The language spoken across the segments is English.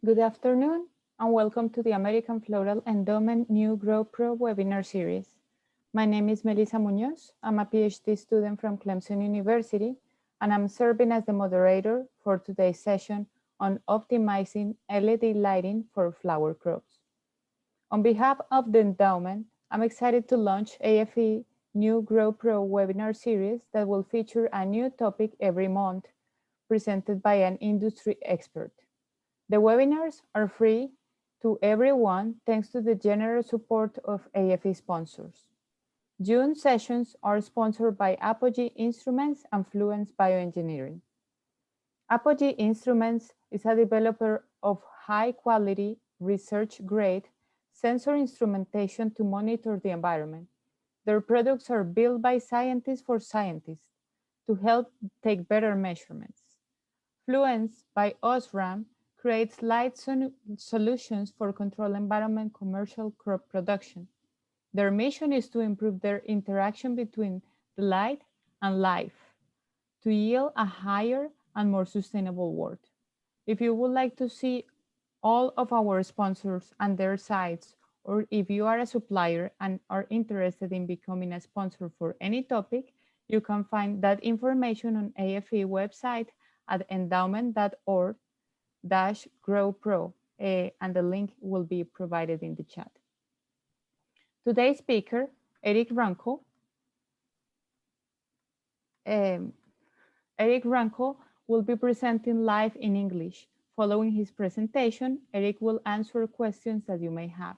Good afternoon, and welcome to the American Floral Endowment New Grow Pro webinar series. My name is Melissa Munoz. I'm a PhD student from Clemson University, and I'm serving as the moderator for today's session on optimizing LED lighting for flower crops. On behalf of the endowment, I'm excited to launch AFE New Grow Pro webinar series that will feature a new topic every month, presented by an industry expert. The webinars are free to everyone thanks to the generous support of AFE sponsors. June sessions are sponsored by Apogee Instruments and Fluence Bioengineering. Apogee Instruments is a developer of high-quality, research-grade sensor instrumentation to monitor the environment. Their products are built by scientists for scientists to help take better measurements. Fluence by Osram creates light solutions for control environment commercial crop production. Their mission is to improve their interaction between the light and life to yield a higher and more sustainable world. If you would like to see all of our sponsors and their sites, or if you are a supplier and are interested in becoming a sponsor for any topic, you can find that information on AFE website at endowment.org/growpro, and the link will be provided in the chat. Today's speaker, Erik Runkle. Erik Runkle will be presenting live in English. Following his presentation, Erik will answer questions that you may have.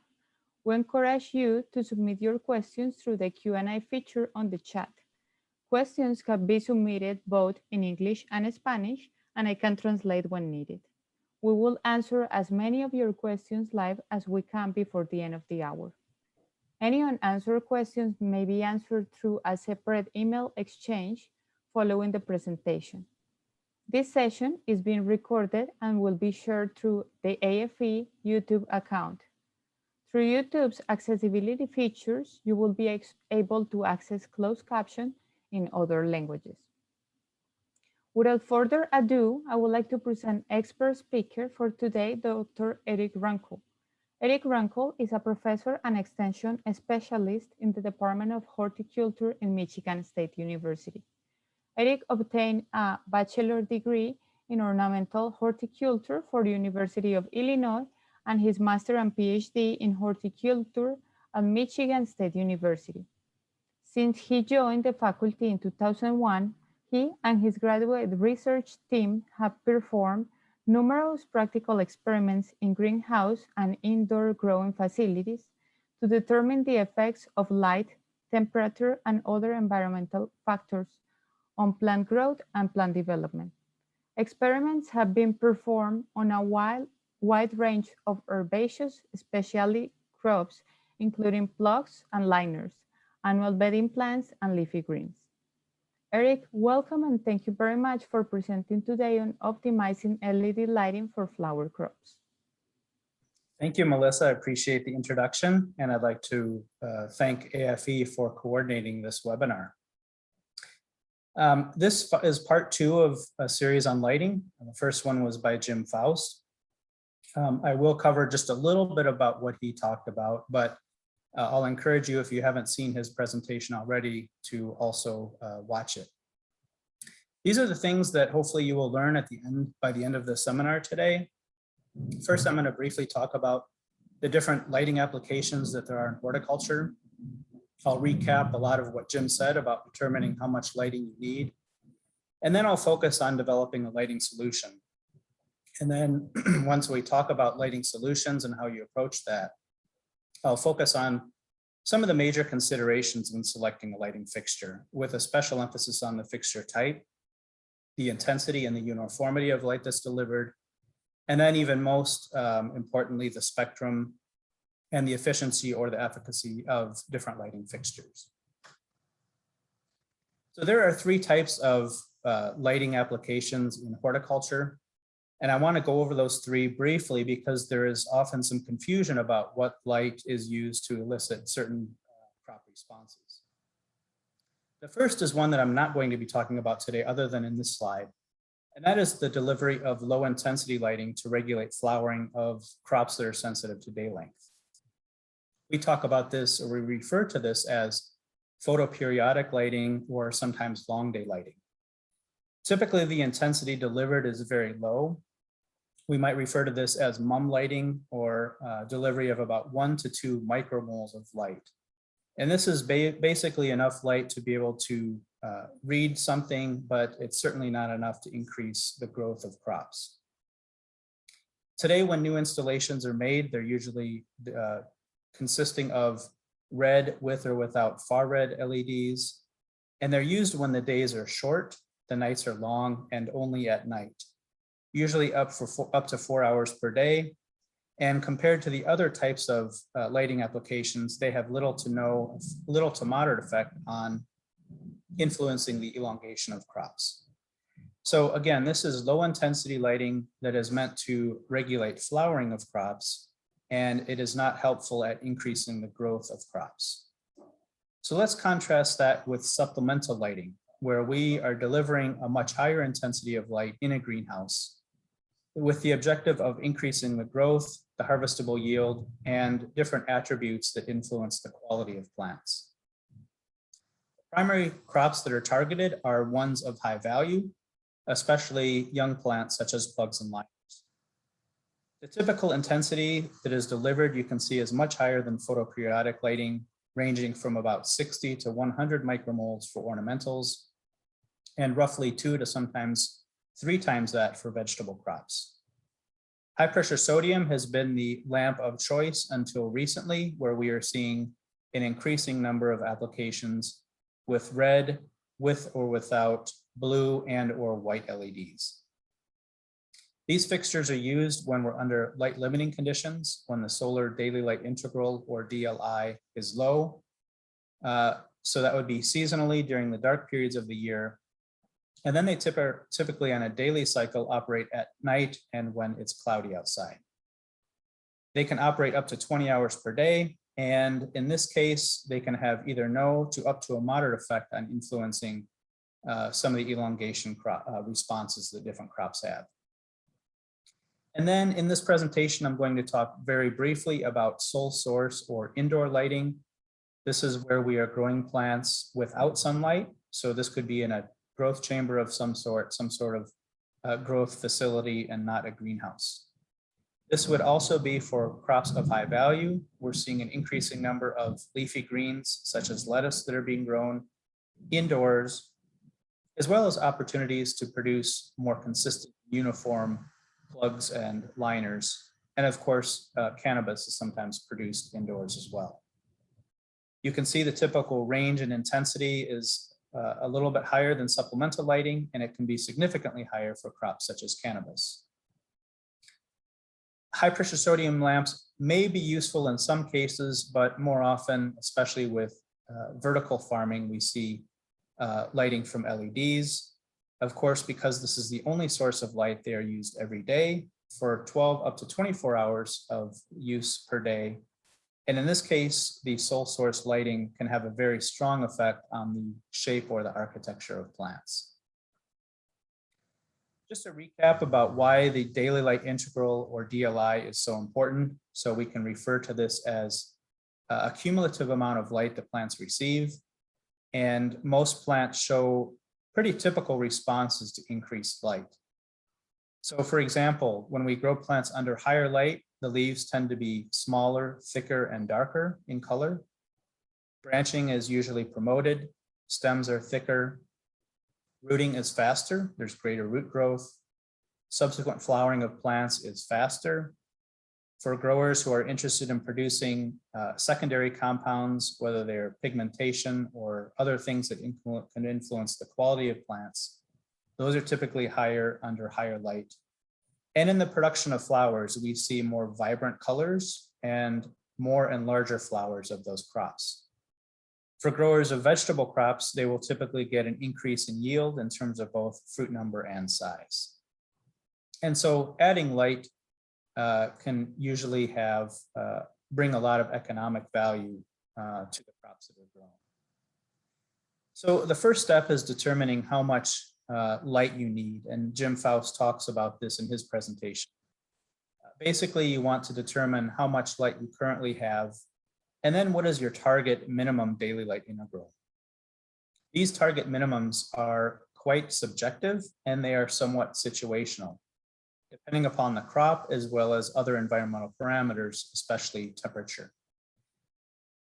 We encourage you to submit your questions through the Q&A feature on the chat. Questions can be submitted both in English and Spanish, and I can translate when needed. We will answer as many of your questions live as we can before the end of the hour. Any unanswered questions may be answered through a separate email exchange following the presentation. This session is being recorded and will be shared through the AFE YouTube account. Through YouTube's accessibility features, you will be able to access closed caption in other languages. Without further ado, I would like to present expert speaker for today, Dr. Erik Runkle. Erik Runkle is a professor and extension specialist in the Department of Horticulture in Michigan State University. Erik obtained a bachelor degree in ornamental horticulture for the University of Illinois and his master and PhD in horticulture at Michigan State University. Since he joined the faculty in 2001, he and his graduate research team have performed numerous practical experiments in greenhouse and indoor growing facilities to determine the effects of light, temperature, and other environmental factors on plant growth and plant development. Experiments have been performed on a wide range of herbaceous specialty crops, including plugs and liners, annual bedding plants, and leafy greens. Erik, welcome and thank you very much for presenting today on optimizing LED lighting for flower crops. Thank you, Melissa. I appreciate the introduction, and I'd like to thank AFE for coordinating this webinar. This is part 2 of a series on lighting. The first one was by Jim Faust. I will cover just a little bit about what he talked about, but I'll encourage you, if you haven't seen his presentation already, to also watch it. These are the things that hopefully you will learn by the end of the seminar today. First, I'm going to briefly talk about the different lighting applications that there are in horticulture. I'll recap a lot of what Jim said about determining how much lighting you need. And then I'll focus on developing a lighting solution. And then once we talk about lighting solutions and how you approach that, I'll focus on some of the major considerations when selecting a lighting fixture, with a special emphasis on the fixture type, the intensity and the uniformity of light that's delivered, and then even most importantly, the spectrum and the efficiency or the efficacy of different lighting fixtures. So there are 3 types of lighting applications in horticulture. And I want to go over those 3 briefly because there is often some confusion about what light is used to elicit certain crop responses. The first is one that I'm not going to be talking about today other than in this slide. And that is the delivery of low intensity lighting to regulate flowering of crops that are sensitive to day length. We talk about this, or we refer to this as photoperiodic lighting, or sometimes long day lighting. Typically, the intensity delivered is very low. We might refer to this as mum lighting, or delivery of about 1 to 2 micromoles of light. And this is basically enough light to be able to read something, but it's certainly not enough to increase the growth of crops. Today, when new installations are made, they're usually consisting of red with or without far red LEDs, and they're used when the days are short, the nights are long, and only at night, usually up to 4 hours per day. And compared to the other types of lighting applications, they have little to moderate effect on influencing the elongation of crops. So again, this is low intensity lighting that is meant to regulate flowering of crops, and it is not helpful at increasing the growth of crops. So let's contrast that with supplemental lighting, where we are delivering a much higher intensity of light in a greenhouse with the objective of increasing the growth, the harvestable yield, and different attributes that influence the quality of plants. Primary crops that are targeted are ones of high value, especially young plants such as plugs and liners. The typical intensity that is delivered, you can see, is much higher than photoperiodic lighting, ranging from about 60 to 100 micromoles for ornamentals, and roughly 2 to sometimes 3 times that for vegetable crops. High pressure sodium has been the lamp of choice until recently, where we are seeing an increasing number of applications with red, with or without blue and or white LEDs. These fixtures are used when we're under light limiting conditions, when the solar daily light integral, or DLI, is low. So that would be seasonally during the dark periods of the year. And then they typically on a daily cycle operate at night and when it's cloudy outside. They can operate up to 20 hours per day. And in this case, they can have either no to up to a moderate effect on influencing some of the elongation responses that different crops have. And then in this presentation, I'm going to talk very briefly about sole source or indoor lighting. This is where we are growing plants without sunlight. So this could be in a growth chamber of some sort of growth facility, and not a greenhouse. This would also be for crops of high value. We're seeing an increasing number of leafy greens, such as lettuce, that are being grown indoors, as well as opportunities to produce more consistent, uniform plugs and liners. And of course, cannabis is sometimes produced indoors as well. You can see the typical range and intensity is a little bit higher than supplemental lighting, and it can be significantly higher for crops such as cannabis. High pressure sodium lamps may be useful in some cases, but more often, especially with vertical farming, we see lighting from LEDs. Of course, because this is the only source of light, they are used every day for 12 up to 24 hours of use per day. And in this case, the sole source lighting can have a very strong effect on the shape or the architecture of plants. Just a recap about why the daily light integral, or DLI, is so important. So we can refer to this as a cumulative amount of light that plants receive. And most plants show pretty typical responses to increased light. So for example, when we grow plants under higher light, the leaves tend to be smaller, thicker, and darker in color. Branching is usually promoted. Stems are thicker. Rooting is faster. There's greater root growth. Subsequent flowering of plants is faster. For growers who are interested in producing secondary compounds, whether they're pigmentation or other things that can influence the quality of plants, those are typically higher under higher light. And in the production of flowers, we see more vibrant colors and more and larger flowers of those crops. For growers of vegetable crops, they will typically get an increase in yield in terms of both fruit number and size. And so adding light can usually bring a lot of economic value to the crops that are grown. So the first step is determining how much light you need. And Jim Faust talks about this in his presentation. Basically, you want to determine how much light you currently have, and then what is your target minimum daily light integral. These target minimums are quite subjective, and they are somewhat situational, depending upon the crop as well as other environmental parameters, especially temperature.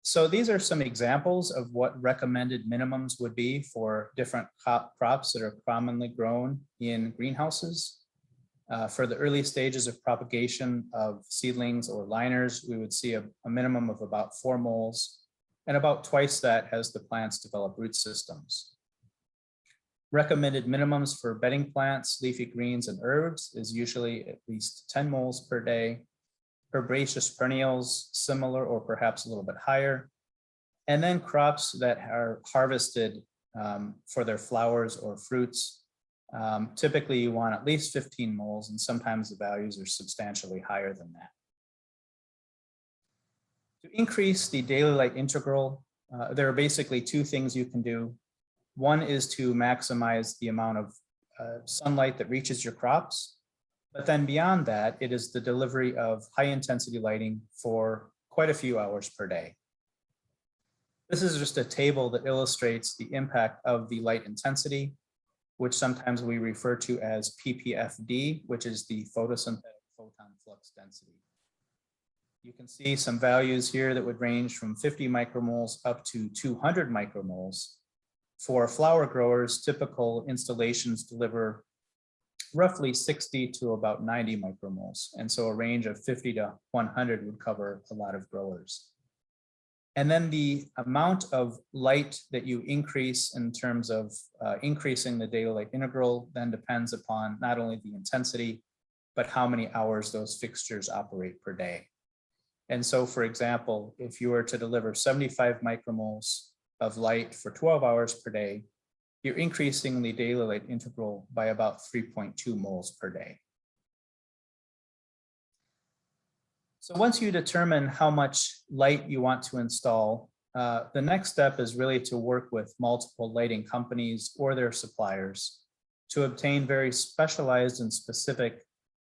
So these are some examples of what recommended minimums would be for different crops that are commonly grown in greenhouses. For the early stages of propagation of seedlings or liners, we would see a minimum of about 4 moles, and about twice that as the plants develop root systems. Recommended minimums for bedding plants, leafy greens, and herbs is usually at least 10 moles per day. Herbaceous perennials, similar or perhaps a little bit higher. And then crops that are harvested for their flowers or fruits. Typically, you want at least 15 moles, and sometimes the values are substantially higher than that. To increase the daily light integral, there are basically 2 things you can do. One is to maximize the amount of sunlight that reaches your crops. But then beyond that, it is the delivery of high intensity lighting for quite a few hours per day. This is just a table that illustrates the impact of the light intensity, which sometimes we refer to as PPFD, which is the photosynthetic photon flux density. You can see some values here that would range from 50 micromoles up to 200 micromoles. For flower growers, typical installations deliver roughly 60 to about 90 micromoles. And so a range of 50 to 100 would cover a lot of growers. And then the amount of light that you increase in terms of increasing the daily light integral then depends upon not only the intensity, but how many hours those fixtures operate per day. And so, for example, if you were to deliver 75 micromoles of light for 12 hours per day, you're increasing the daily light integral by about 3.2 moles per day. So once you determine how much light you want to install, the next step is really to work with multiple lighting companies or their suppliers to obtain very specialized and specific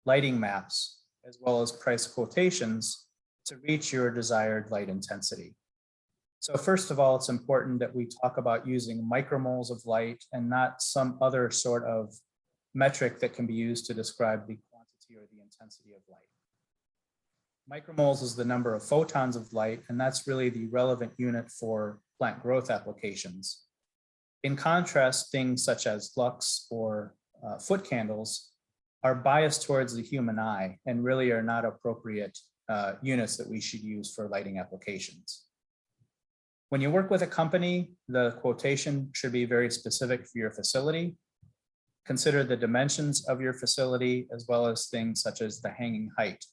lighting maps, as well as price quotations to reach your desired light intensity. So first of all, it's important that we talk about using micromoles of light and not some other sort of metric that can be used to describe the quantity or the intensity of light. Micromoles is the number of photons of light, and that's really the relevant unit for plant growth applications. In contrast, things such as lux or foot candles are biased towards the human eye and really are not appropriate units that we should use for lighting applications. When you work with a company, the quotation should be very specific for your facility. Consider the dimensions of your facility, as well as things such as the hanging height.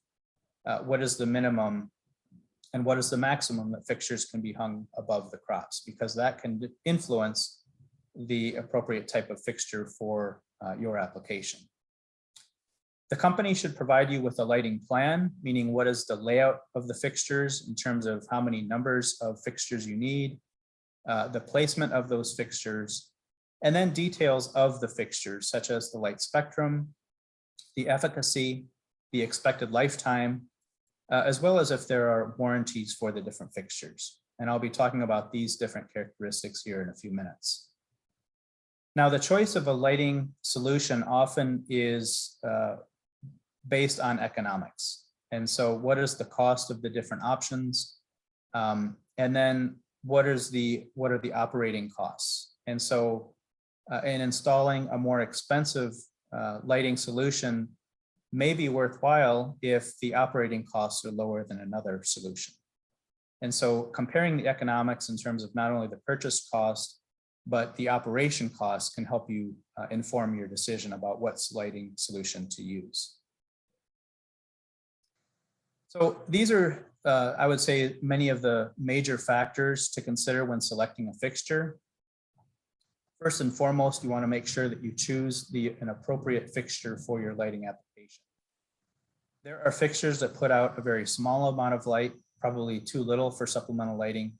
What is the minimum and what is the maximum that fixtures can be hung above the crops, because that can influence the appropriate type of fixture for your application. The company should provide you with a lighting plan, meaning what is the layout of the fixtures in terms of how many numbers of fixtures you need, the placement of those fixtures, and then details of the fixtures, such as the light spectrum, the efficacy, the expected lifetime, as well as if there are warranties for the different fixtures. And I'll be talking about these different characteristics here in a few minutes. Now, the choice of a lighting solution often is based on economics. And so what is the cost of the different options? And then what are the operating costs? And so in installing a more expensive lighting solution may be worthwhile if the operating costs are lower than another solution. And so comparing the economics in terms of not only the purchase cost, but the operation cost can help you inform your decision about what lighting solution to use. So these are, I would say, many of the major factors to consider when selecting a fixture. First and foremost, you want to make sure that you choose an appropriate fixture for your lighting application. There are fixtures that put out a very small amount of light, probably too little for supplemental lighting.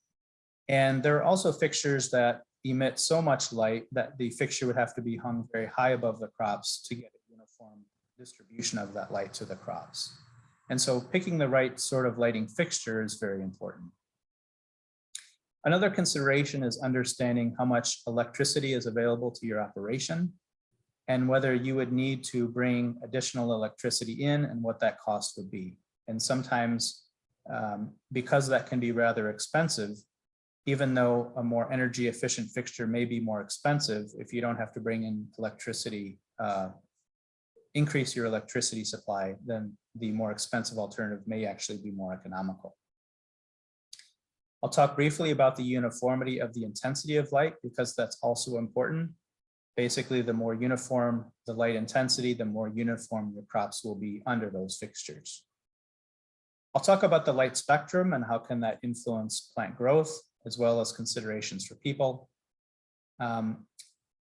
And there are also fixtures that emit so much light that the fixture would have to be hung very high above the crops to get a uniform distribution of that light to the crops. And so picking the right sort of lighting fixture is very important. Another consideration is understanding how much electricity is available to your operation and whether you would need to bring additional electricity in and what that cost would be. And sometimes, because that can be rather expensive, even though a more energy efficient fixture may be more expensive, if you don't have to bring in electricity, increase your electricity supply, then the more expensive alternative may actually be more economical. I'll talk briefly about the uniformity of the intensity of light because that's also important. Basically, the more uniform the light intensity, the more uniform your crops will be under those fixtures. I'll talk about the light spectrum and how can that influence plant growth, as well as considerations for people.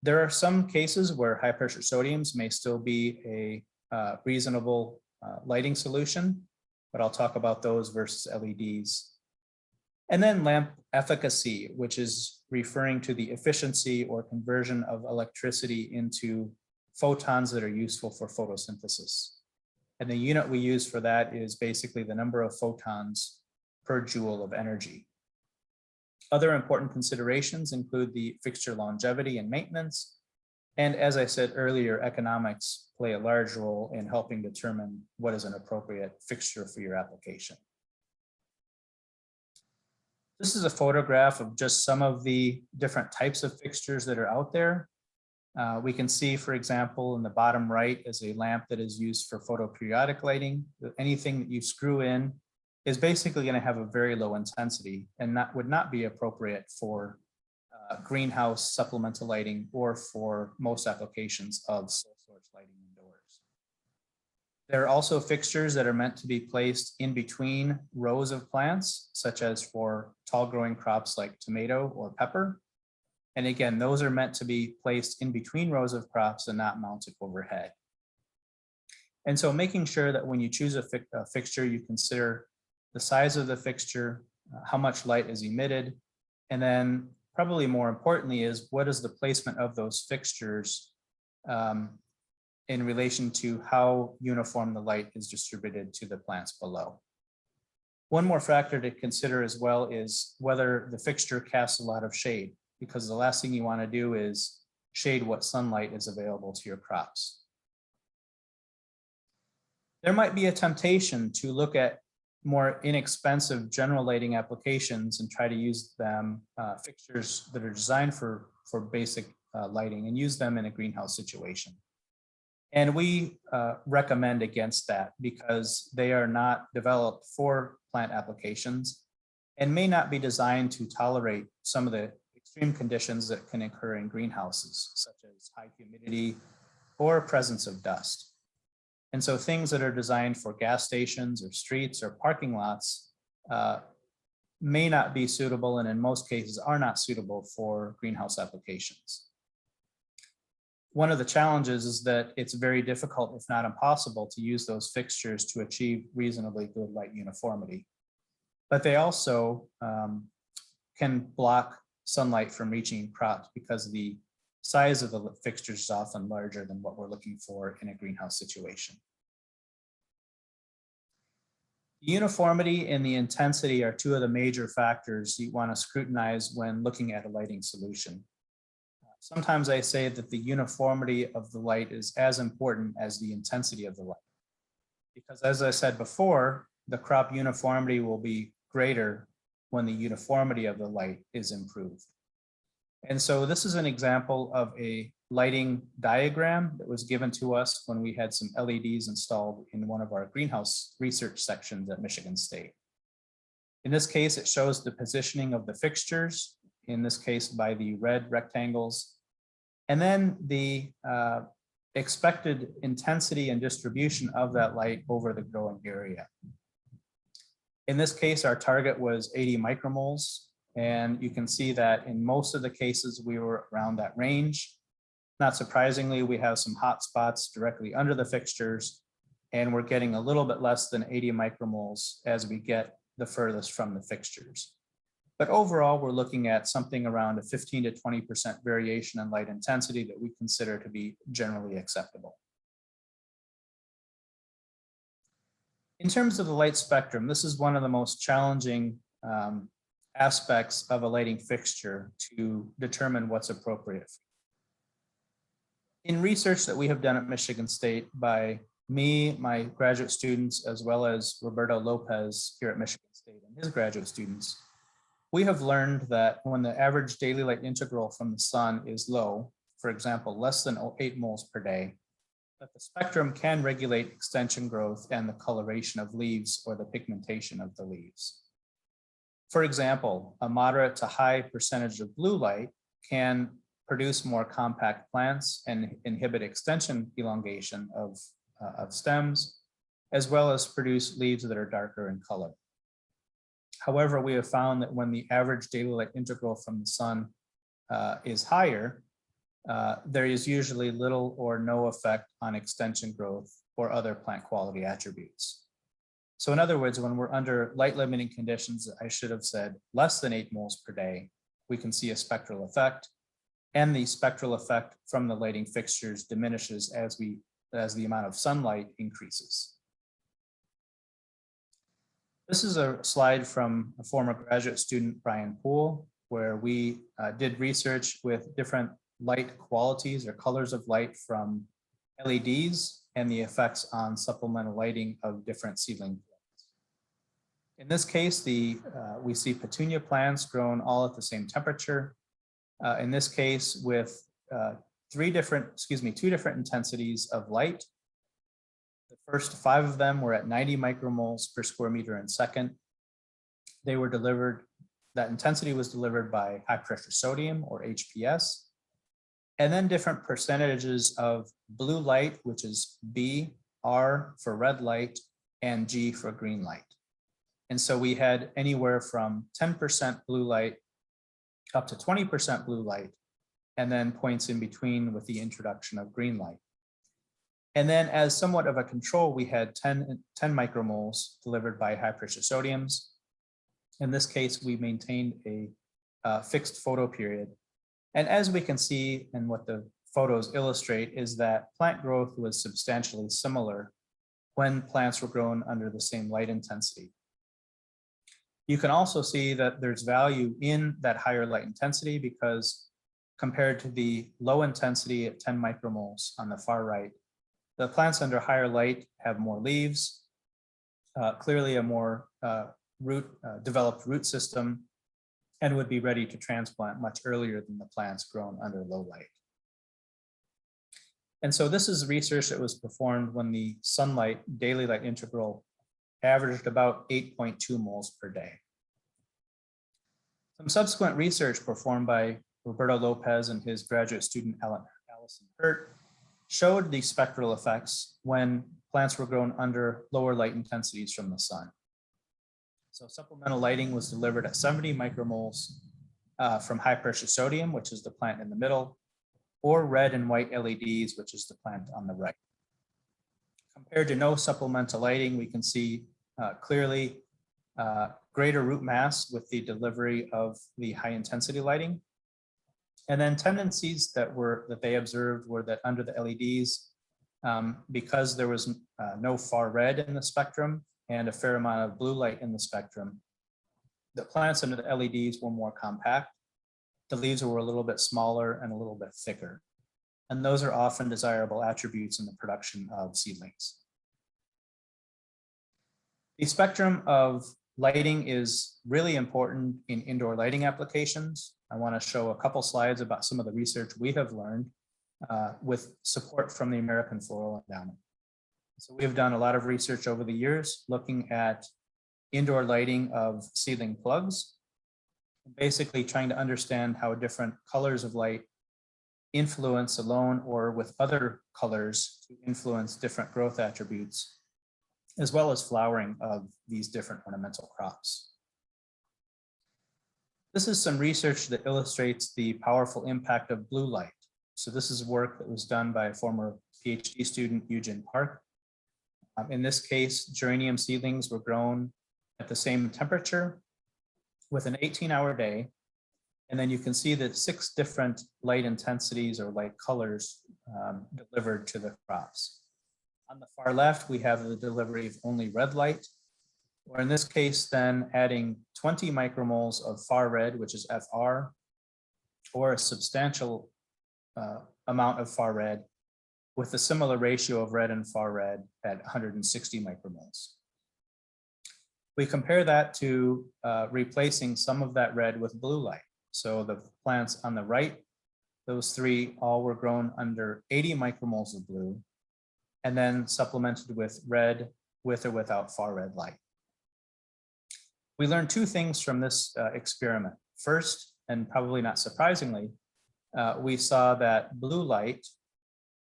There are some cases where high pressure sodiums may still be a reasonable lighting solution, but I'll talk about those versus LEDs. And then lamp efficacy, which is referring to the efficiency or conversion of electricity into photons that are useful for photosynthesis. And the unit we use for that is basically the number of photons per joule of energy. Other important considerations include the fixture longevity and maintenance. And as I said earlier, economics play a large role in helping determine what is an appropriate fixture for your application. This is a photograph of just some of the different types of fixtures that are out there. We can see, for example, in the bottom right is a lamp that is used for photoperiodic lighting. Anything that you screw in is basically going to have a very low intensity and would not be appropriate for greenhouse supplemental lighting or for most applications of sole source lighting indoors. There are also fixtures that are meant to be placed in between rows of plants, such as for tall growing crops like tomato or pepper. And again, those are meant to be placed in between rows of crops and not mounted overhead. And so making sure that when you choose a fixture, you consider the size of the fixture, how much light is emitted, and then probably more importantly is what is the placement of those fixtures in relation to how uniform the light is distributed to the plants below. One more factor to consider as well is whether the fixture casts a lot of shade, because the last thing you want to do is shade what sunlight is available to your crops. There might be a temptation to look at more inexpensive general lighting applications and try to use them, fixtures that are designed for basic lighting, and use them in a greenhouse situation. And we recommend against that because they are not developed for plant applications and may not be designed to tolerate some of the extreme conditions that can occur in greenhouses, such as high humidity or presence of dust. And so things that are designed for gas stations or streets or parking lots may not be suitable, and in most cases are not suitable for greenhouse applications. One of the challenges is that it's very difficult, if not impossible, to use those fixtures to achieve reasonably good light uniformity. But they also can block sunlight from reaching crops because the size of the fixtures is often larger than what we're looking for in a greenhouse situation. The uniformity and the intensity are two of the major factors you want to scrutinize when looking at a lighting solution. Sometimes I say that the uniformity of the light is as important as the intensity of the light, because as I said before, the crop uniformity will be greater when the uniformity of the light is improved. And so this is an example of a lighting diagram that was given to us when we had some LEDs installed in one of our greenhouse research sections at Michigan State. In this case, it shows the positioning of the fixtures, in this case by the red rectangles, and then the expected intensity and distribution of that light over the growing area. In this case, our target was 80 micromoles, and you can see that in most of the cases we were around that range. Not surprisingly, we have some hot spots directly under the fixtures, and we're getting a little bit less than 80 micromoles as we get the furthest from the fixtures. But overall, we're looking at something around a 15 to 20% variation in light intensity that we consider to be generally acceptable. In terms of the light spectrum, this is one of the most challenging aspects of a lighting fixture to determine what's appropriate. In research that we have done at Michigan State by me, my graduate students, as well as Roberto Lopez here at Michigan State and his graduate students, we have learned that when the average daily light integral from the sun is low, for example, less than 8 moles per day, that the spectrum can regulate extension growth and the coloration of leaves or the pigmentation of the leaves. For example, a moderate to high percentage of blue light can produce more compact plants and inhibit extension elongation of stems, as well as produce leaves that are darker in color. However, we have found that when the average daily light integral from the sun is higher, there is usually little or no effect on extension growth or other plant quality attributes. So in other words, when we're under light limiting conditions, I should have said less than 8 moles per day, we can see a spectral effect, and the spectral effect from the lighting fixtures diminishes as the amount of sunlight increases. This is a slide from a former graduate student, Brian Poole, where we did research with different light qualities or colors of light from LEDs and the effects on supplemental lighting of different seedling plants. In this case, we see petunia plants grown all at the same temperature. In this case, with two different intensities of light. The first 5 of them were at 90 micromoles per square meter in second. They were delivered, that intensity was delivered by high pressure sodium or HPS. And then different percentages of blue light, which is B, R for red light, and G for green light. And so we had anywhere from 10% blue light up to 20% blue light, and then points in between with the introduction of green light. And then as somewhat of a control, we had 10 micromoles delivered by high pressure sodiums. In this case, we maintained a fixed photo period. And as we can see, and what the photos illustrate, is that plant growth was substantially similar when plants were grown under the same light intensity. You can also see that there's value in that higher light intensity because compared to the low intensity at 10 micromoles on the far right, the plants under higher light have more leaves, clearly a more developed root system, and would be ready to transplant much earlier than the plants grown under low light. And so this is research that was performed when the sunlight daily light integral averaged about 8.2 moles per day. Some subsequent research performed by Roberto Lopez and his graduate student Allison Hurt showed the spectral effects when plants were grown under lower light intensities from the sun. So supplemental lighting was delivered at 70 micromoles from high pressure sodium, which is the plant in the middle, or red and white LEDs, which is the plant on the right. Compared to no supplemental lighting, we can see clearly greater root mass with the delivery of the high intensity lighting. And then tendencies that they observed were that under the LEDs, because there was no far red in the spectrum and a fair amount of blue light in the spectrum, the plants under the LEDs were more compact. The leaves were a little bit smaller and a little bit thicker. And those are often desirable attributes in the production of seedlings. The spectrum of lighting is really important in indoor lighting applications. I want to show a couple slides about some of the research we have learned with support from the American Floral Endowment. So we have done a lot of research over the years looking at indoor lighting of seedling plugs, basically trying to understand how different colors of light influence alone or with other colors to influence different growth attributes, as well as flowering of these different ornamental crops. This is some research that illustrates the powerful impact of blue light. So this is work that was done by a former PhD student, Eugen Park. In this case, geranium seedlings were grown at the same temperature with an 18-hour day. And then you can see that 6 different light intensities or light colors delivered to the crops. On the far left, we have the delivery of only red light, or in this case, then adding 20 micromoles of far red, which is FR, or a substantial amount of far red with a similar ratio of red and far red at 160 micromoles. We compare that to replacing some of that red with blue light. So the plants on the right, those 3 all were grown under 80 micromoles of blue, and then supplemented with red with or without far red light. We learned 2 things from this experiment. First, and probably not surprisingly, we saw that blue light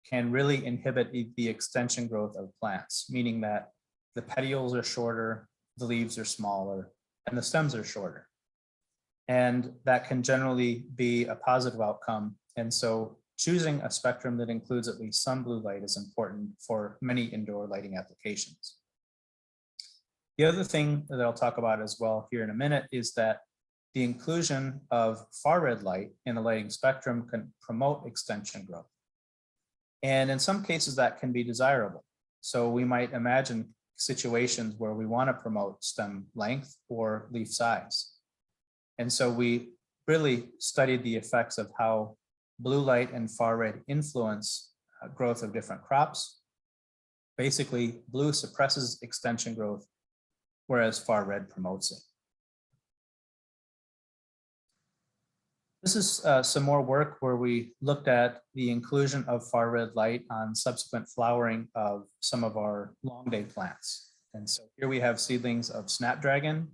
can really inhibit the extension growth of plants, meaning that the petioles are shorter, the leaves are smaller, and the stems are shorter. And that can generally be a positive outcome. And so choosing a spectrum that includes at least some blue light is important for many indoor lighting applications. The other thing that I'll talk about as well here in a minute is that the inclusion of far red light in the lighting spectrum can promote extension growth. And in some cases that can be desirable. So we might imagine situations where we want to promote stem length or leaf size. And so we really studied the effects of how blue light and far red influence growth of different crops. Basically, blue suppresses extension growth, whereas far red promotes it. This is some more work where we looked at the inclusion of far red light on subsequent flowering of some of our long day plants. And so here we have seedlings of snapdragon,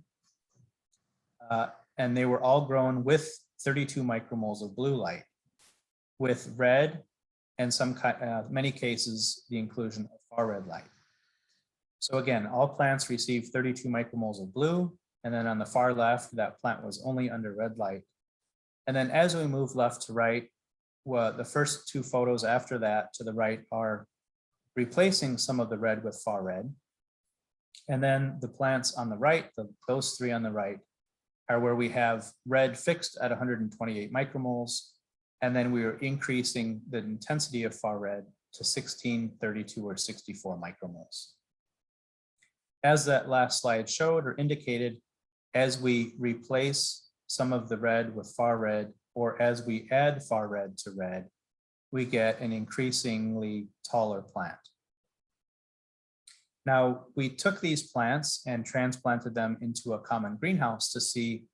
and they were all grown with 32 micromoles of blue light, with red and many cases the inclusion of far red light. So again, all plants received 32 micromoles of blue, and then on the far left, that plant was only under red light. And then as we move left to right, well, the first 2 photos after that to the right are replacing some of the red with far red. And then the plants on the right, those 3 on the right, are where we have red fixed at 128 micromoles. And then we are increasing the intensity of far red to 16, 32, or 64 micromoles. As that last slide showed or indicated, as we replace some of the red with far red, or as we add far red to red, we get an increasingly taller plant. Now, we took these plants and transplanted them into a common greenhouse to see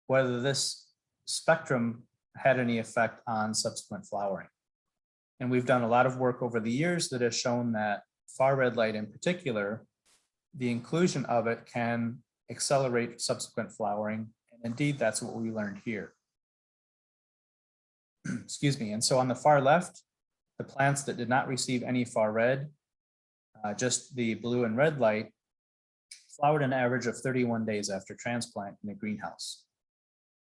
whether this spectrum had any effect on subsequent flowering. And we've done a lot of work over the years that has shown that far red light in particular, the inclusion of it can accelerate subsequent flowering. And indeed, that's what we learned here. Excuse me. And so on the far left, the plants that did not receive any far red, just the blue and red light, flowered an average of 31 days after transplant in the greenhouse.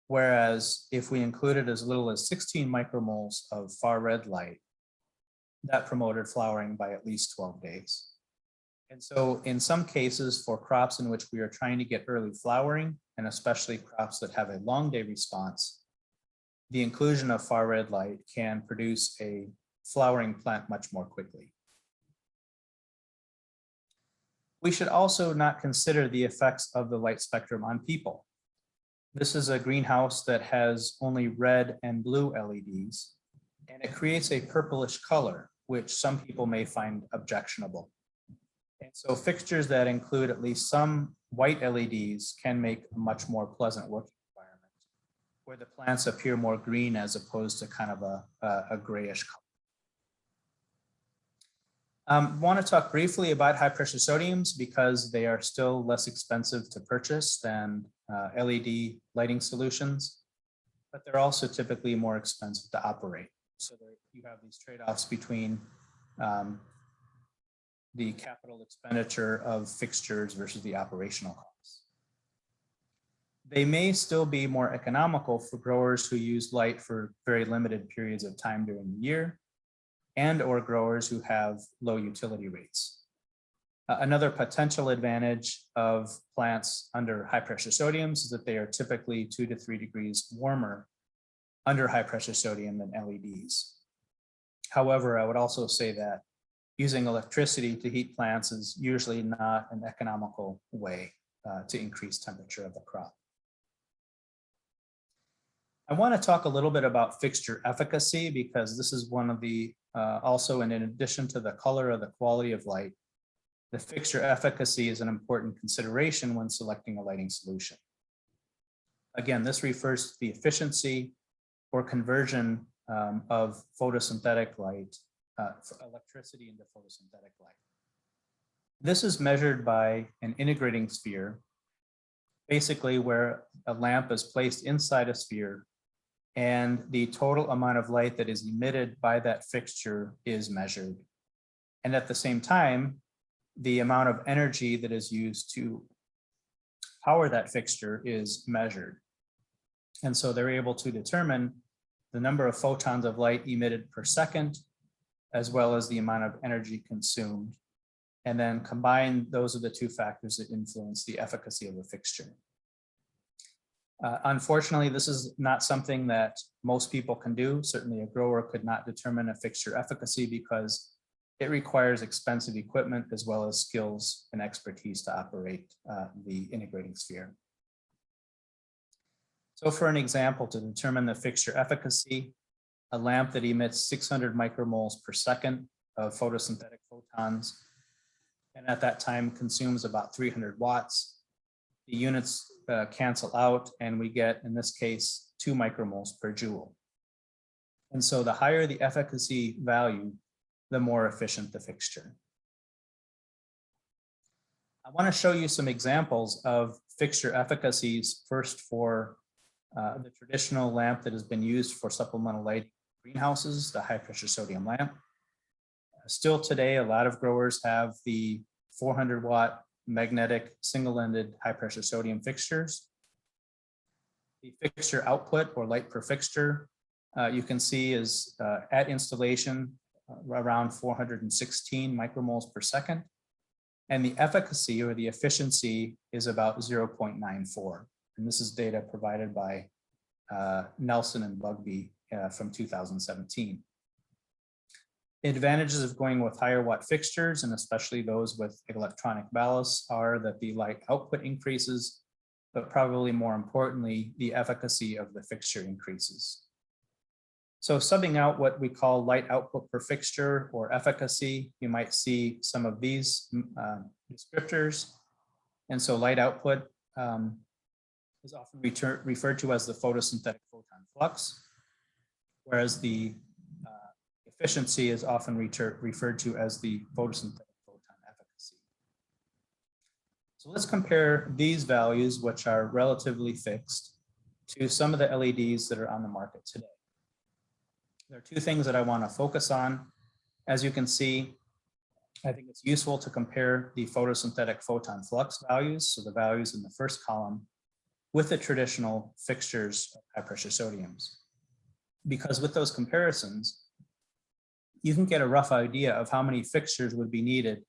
Whereas if we included as little as 16 micromoles of far red light, that promoted flowering by at least 12 days. And so in some cases for crops in which we are trying to get early flowering, and especially crops that have a long day response, the inclusion of far red light can produce a flowering plant much more quickly. We should also not consider the effects of the light spectrum on people. This is a greenhouse that has only red and blue LEDs, and it creates a purplish color, which some people may find objectionable. And so fixtures that include at least some white LEDs can make a much more pleasant working environment, where the plants appear more green as opposed to kind of a grayish color. Want to talk briefly about high pressure sodiums because they are still less expensive to purchase than LED lighting solutions, but they're also typically more expensive to operate. So you have these trade-offs between the capital expenditure of fixtures versus the operational costs. They may still be more economical for growers who use light for very limited periods of time during the year, and or growers who have low utility rates. Another potential advantage of plants under high pressure sodiums is that they are typically 2 to 3 degrees warmer under high pressure sodium than LEDs. However, I would also say that using electricity to heat plants is usually not an economical way to increase temperature of the crop. I want to talk a little bit about fixture efficacy because this is one of the, also in addition to the color or the quality of light, the fixture efficacy is an important consideration when selecting a lighting solution. Again, this refers to the efficiency or conversion of photosynthetic light, electricity into photosynthetic light. This is measured by an integrating sphere, basically where a lamp is placed inside a sphere and the total amount of light that is emitted by that fixture is measured. And at the same time, the amount of energy that is used to power that fixture is measured. And so they're able to determine the number of photons of light emitted per second, as well as the amount of energy consumed. And then combine, those are the two factors that influence the efficacy of a fixture. Unfortunately, this is not something that most people can do. Certainly a grower could not determine a fixture efficacy because it requires expensive equipment as well as skills and expertise to operate the integrating sphere. So for an example, to determine the fixture efficacy, a lamp that emits 600 micromoles per second of photosynthetic photons, and at that time consumes about 300 watts. The units cancel out and we get, in this case, 2 micromoles per joule. And so the higher the efficacy value, the more efficient the fixture. I want to show you some examples of fixture efficacies, first for the traditional lamp that has been used for supplemental lighting greenhouses, the high pressure sodium lamp. Still today, a lot of growers have the 400 watt magnetic single-ended high pressure sodium fixtures. The fixture output or light per fixture, you can see is at installation around 416 micromoles per second. And the efficacy or the efficiency is about 0.94. And this is data provided by Nelson and Bugby from 2017. The advantages of going with higher watt fixtures, and especially those with electronic ballasts, are that the light output increases, but probably more importantly, the efficacy of the fixture increases. So subbing out what we call light output per fixture or efficacy, you might see some of these descriptors. And so light output is often referred to as the photosynthetic photon flux, whereas the efficiency is often referred to as the photosynthetic photon efficacy. So let's compare these values, which are relatively fixed, to some of the LEDs that are on the market today. There are two things that I want to focus on. As you can see, I think it's useful to compare the photosynthetic photon flux values, so the values in the first column, with the traditional fixtures of high pressure sodiums. Because with those comparisons, you can get a rough idea of how many fixtures would be needed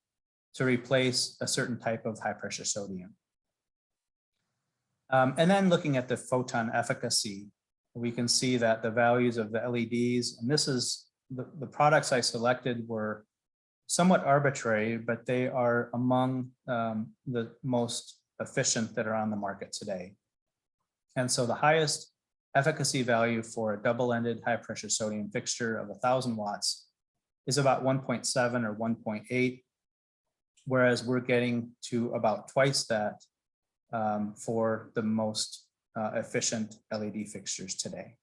to replace a certain type of high pressure sodium. And then looking at the photon efficacy, we can see that the values of the LEDs, and this is the products I selected were somewhat arbitrary, but they are among the most efficient that are on the market today. And so the highest efficacy value for a double-ended high pressure sodium fixture of 1,000 watts is about 1.7 or 1.8, whereas we're getting to about twice that for the most efficient LED fixtures today.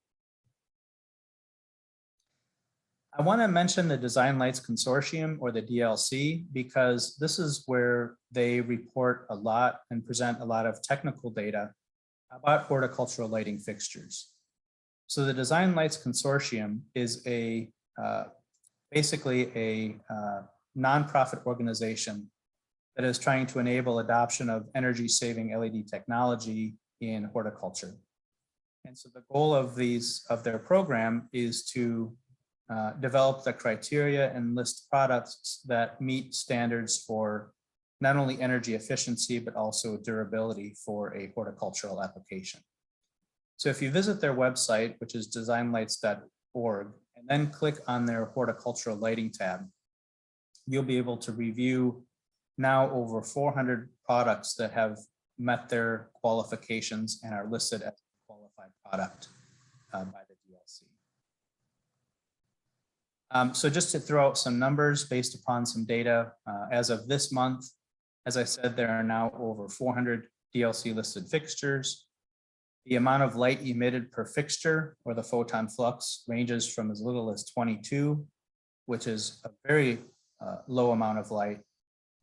I want to mention the Design Lights Consortium, or the DLC, because this is where they report a lot and present a lot of technical data about horticultural lighting fixtures. So the Design Lights Consortium is a basically a nonprofit organization that is trying to enable adoption of energy-saving LED technology in horticulture. And so the goal of their program is to develop the criteria and list products that meet standards for not only energy efficiency, but also durability for a horticultural application. So if you visit their website, which is designlights.org, and then click on their horticultural lighting tab, you'll be able to review now over 400 products that have met their qualifications and are listed as a qualified product by the DLC. So just to throw out some numbers based upon some data, as of this month, as I said, there are now over 400 DLC listed fixtures. The amount of light emitted per fixture, or the photon flux, ranges from as little as 22, which is a very low amount of light,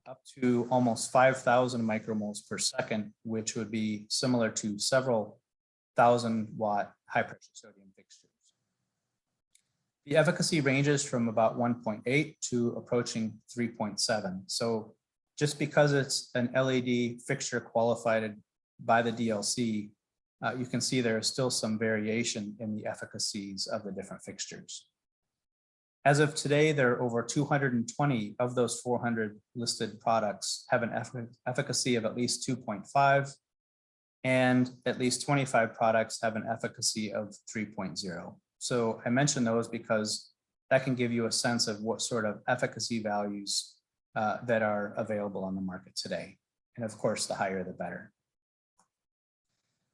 up to almost 5,000 micromoles per second, which would be similar to several 1,000-watt high-pressure sodium fixtures. The efficacy ranges from about 1.8 to approaching 3.7. So just because it's an LED fixture qualified by the DLC, you can see there is still some variation in the efficacies of the different fixtures. As of today, there are over 220 of those 400 listed products have an efficacy of at least 2.5, and at least 25 products have an efficacy of 3.0. So I mention those because that can give you a sense of what sort of efficacy values that are available on the market today. And of course, the higher, the better.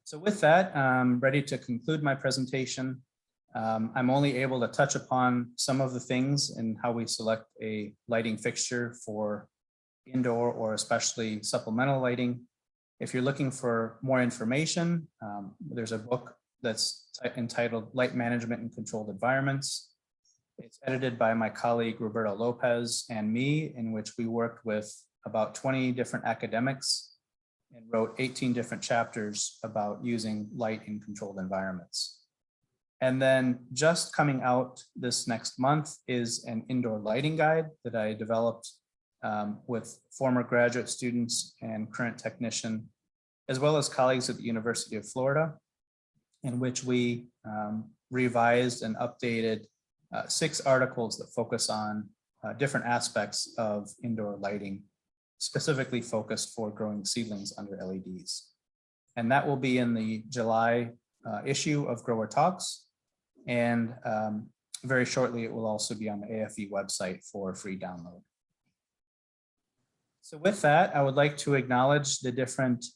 So with that, I'm ready to conclude my presentation. I'm only able to touch upon some of the things and how we select a lighting fixture for indoor or especially supplemental lighting. If you're looking for more information, there's a book that's entitled Light Management in Controlled Environments. It's edited by my colleague Roberto Lopez and me, in which we worked with about 20 different academics and wrote 18 different chapters about using light in controlled environments. And then just coming out this next month is an indoor lighting guide that I developed with former graduate students and current technician, as well as colleagues at the University of Florida, in which we revised and updated 6 articles that focus on different aspects of indoor lighting, specifically focused for growing seedlings under LEDs. And that will be in the July issue of Grower Talks. And very shortly, it will also be on the AFE website for free download. So with that, I would like to acknowledge the different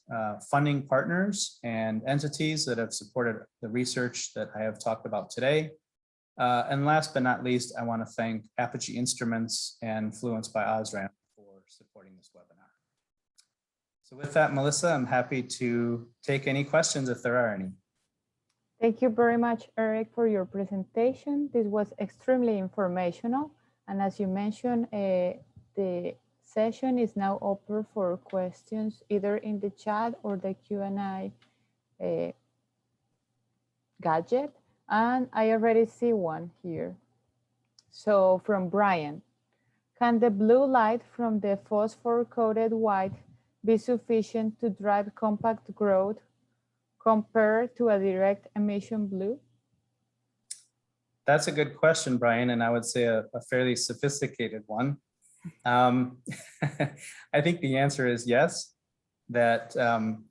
funding partners and entities that have supported the research that I have talked about today. And last but not least, I want to thank Apogee Instruments and Fluence by Osram for supporting this webinar. So with that, Melissa, I'm happy to take any questions if there are any. Thank you very much, Eric, for your presentation. This was extremely informational. And as you mentioned, the session is now open for questions either in the chat or the Q&A gadget. And I already see one here. So from Brian, can the blue light from the phosphor-coated white be sufficient to drive compact growth compared to a direct emission blue? That's a good question, Brian, and I would say a fairly sophisticated one. I think the answer is yes, that,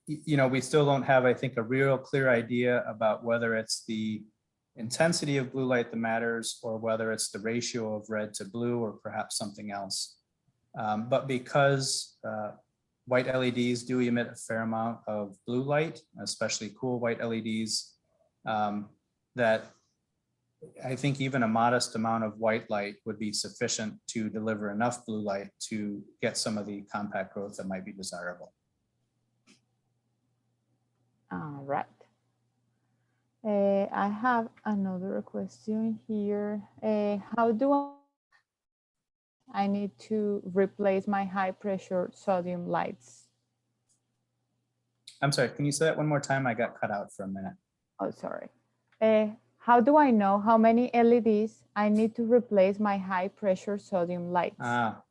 we still don't have, I think, a real clear idea about whether it's the intensity of blue light that matters or whether it's the ratio of red to blue or perhaps something else. But because white LEDs do emit a fair amount of blue light, especially cool white LEDs, that I think even a modest amount of white light would be sufficient to deliver enough blue light to get some of the compact growth that might be desirable. All right. I have another question here. How do I need to replace my high pressure sodium lights? I'm sorry, can you say that one more time? I got cut out for a minute. Oh, sorry. How do I know how many LEDs I need to replace my high pressure sodium lights?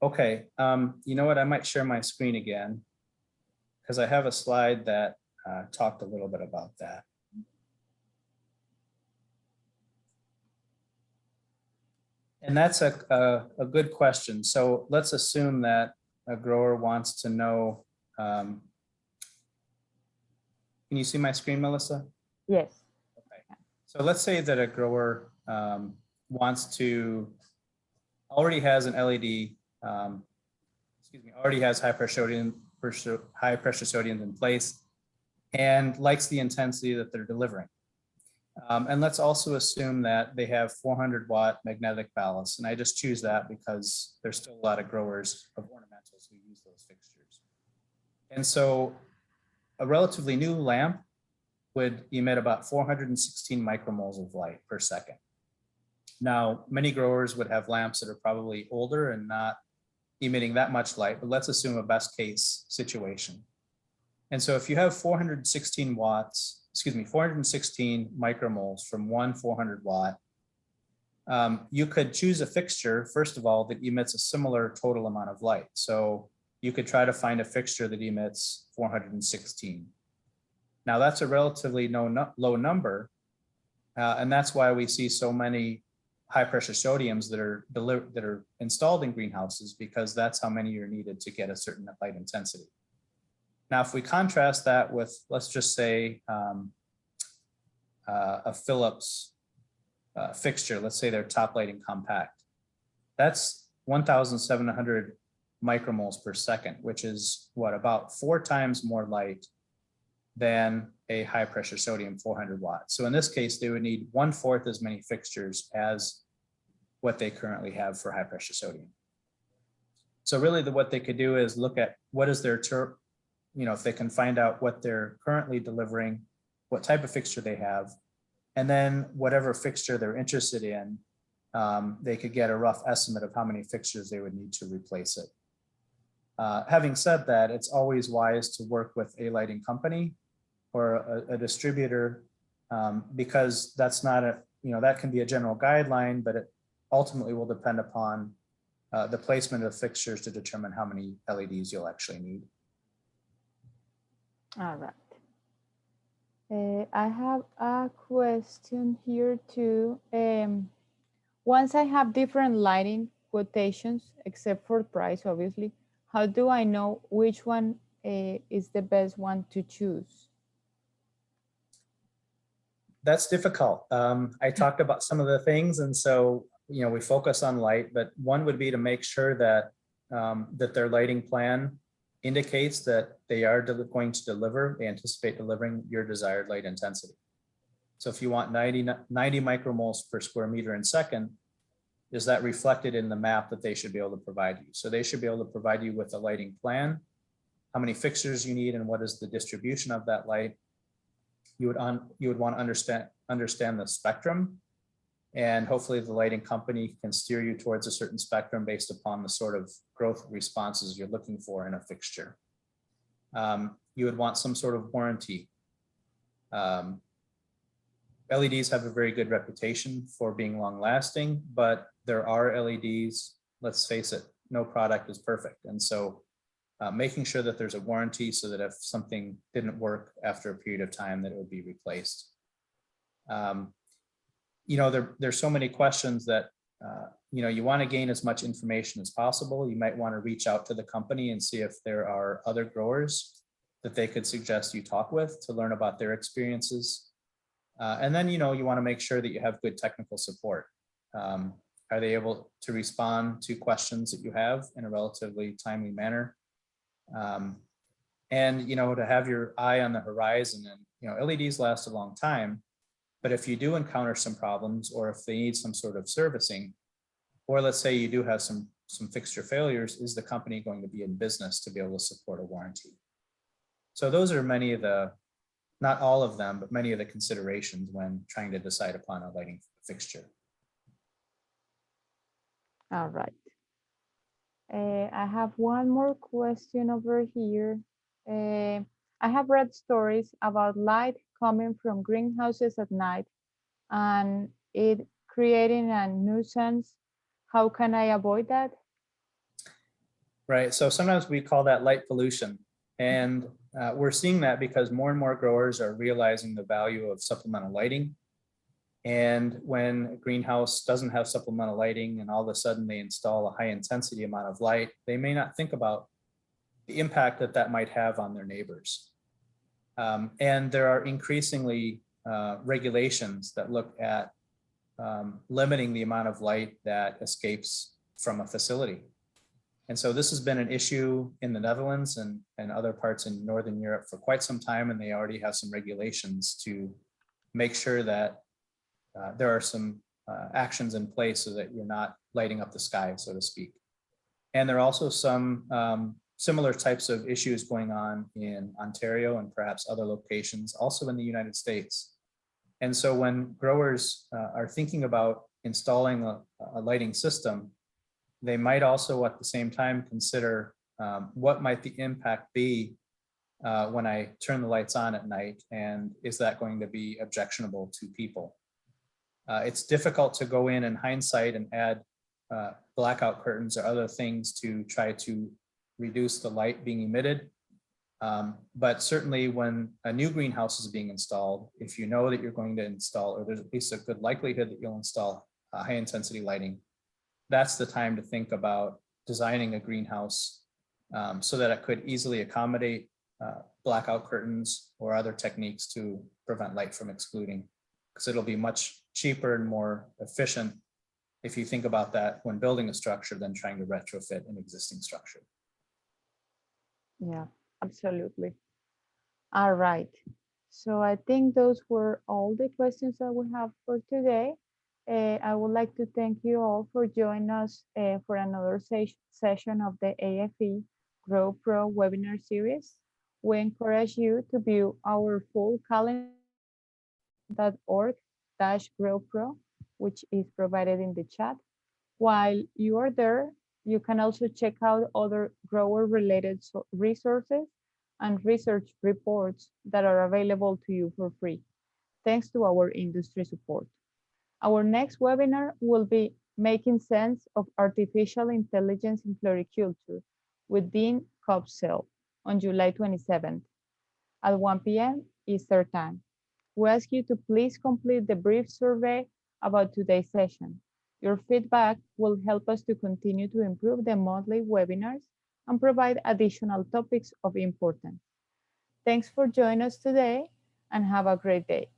Okay. You know what? I might share my screen again because I have a slide that talked a little bit about that. And that's a good question. So let's assume that a grower wants to know, can you see my screen, Melissa? Yes. Okay. So let's say that a grower wants to, already has an LED, already has high pressure sodium in place and likes the intensity that they're delivering. And let's also assume that they have 400-watt magnetic ballast. And I just choose that because there's still a lot of growers of ornamentals who use those fixtures. And so a relatively new lamp would emit about 416 micromoles of light per second. Now, many growers would have lamps that are probably older and not emitting that much light, but let's assume a best case situation. And so if you have 416 micromoles from one 400 watt, you could choose a fixture, first of all, that emits a similar total amount of light. So you could try to find a fixture that emits 416. Now that's a relatively low number, and that's why we see so many high pressure sodiums that are installed in greenhouses, because that's how many are needed to get a certain light intensity. Now, if we contrast that with, let's just say, a Philips fixture, let's say they're top lighting compact, that's 1,700 micromoles per second, which is what, about 4 times more light than a high pressure sodium 400 watts. So in this case, they would need 1/4 as many fixtures as what they currently have for high pressure sodium. So really what they could do is look at what is their, if they can find out what they're currently delivering, what type of fixture they have, and then whatever fixture they're interested in, they could get a rough estimate of how many fixtures they would need to replace it. Having said that, it's always wise to work with a lighting company or a distributor, because that's not that can be a general guideline, but it ultimately will depend upon the placement of fixtures to determine how many LEDs you'll actually need. All right. I have a question here too. Once I have different lighting quotations, except for price, obviously, how do I know which one is the best one to choose? That's difficult. I talked about some of the things, and so we focus on light, but one would be to make sure that that their lighting plan indicates that they are going to deliver, they anticipate delivering your desired light intensity. So if you want 90 micromoles per square meter in second, is that reflected in the map that they should be able to provide you? So they should be able to provide you with a lighting plan, how many fixtures you need, and what is the distribution of that light. You would want to understand the spectrum, and hopefully the lighting company can steer you towards a certain spectrum based upon the sort of growth responses you're looking for in a fixture. You would want some sort of warranty. LEDs have a very good reputation for being long lasting, but there are LEDs, let's face it, no product is perfect. And so making sure that there's a warranty so that if something didn't work after a period of time, that it would be replaced. There's so many questions that, you want to gain as much information as possible. You might want to reach out to the company and see if there are other growers that they could suggest you talk with to learn about their experiences. And then, you want to make sure that you have good technical support. Are they able to respond to questions that you have in a relatively timely manner? And, to have your eye on the horizon, and, LEDs last a long time, but if you do encounter some problems, or if they need some sort of servicing, or let's say you do have some fixture failures, is the company going to be in business to be able to support a warranty? So those are many of the, not all of them, but many of the considerations when trying to decide upon a lighting fixture. All right. I have one more question over here. I have read stories about light coming from greenhouses at night and it creating a nuisance. How can I avoid that? Right. So sometimes we call that light pollution. And we're seeing that because more and more growers are realizing the value of supplemental lighting. And when a greenhouse doesn't have supplemental lighting and all of a sudden they install a high intensity amount of light, they may not think about the impact that that might have on their neighbors. And there are increasingly regulations that look at limiting the amount of light that escapes from a facility. And so this has been an issue in the Netherlands and other parts in Northern Europe for quite some time, and they already have some regulations to make sure that there are some actions in place so that you're not lighting up the sky, so to speak. And there are also some similar types of issues going on in Ontario and perhaps other locations, also in the United States. And so when growers are thinking about installing a lighting system, they might also at the same time consider what might the impact be when I turn the lights on at night, and is that going to be objectionable to people? It's difficult to go in hindsight and add blackout curtains or other things to try to reduce the light being emitted. But certainly when a new greenhouse is being installed, if you know that you're going to install, or there's at least a good likelihood that you'll install high intensity lighting, that's the time to think about designing a greenhouse so that it could easily accommodate blackout curtains or other techniques to prevent light from excluding, because it'll be much cheaper and more efficient if you think about that when building a structure than trying to retrofit an existing structure. Yeah, absolutely. All right. So I think those were all the questions that we have for today. I would like to thank you all for joining us for another session of the AFE Grow Pro webinar series. We encourage you to view our full calendar .org/GrowPro, which is provided in the chat. While you are there, you can also check out other grower-related resources and research reports that are available to you for free, thanks to our industry support. Our next webinar will be Making Sense of Artificial Intelligence in Floriculture with Dean Kopsel on July 27th at 1 p.m. Eastern Time. We ask you to please complete the brief survey about today's session. Your feedback will help us to continue to improve the monthly webinars and provide additional topics of importance. Thanks for joining us today and have a great day.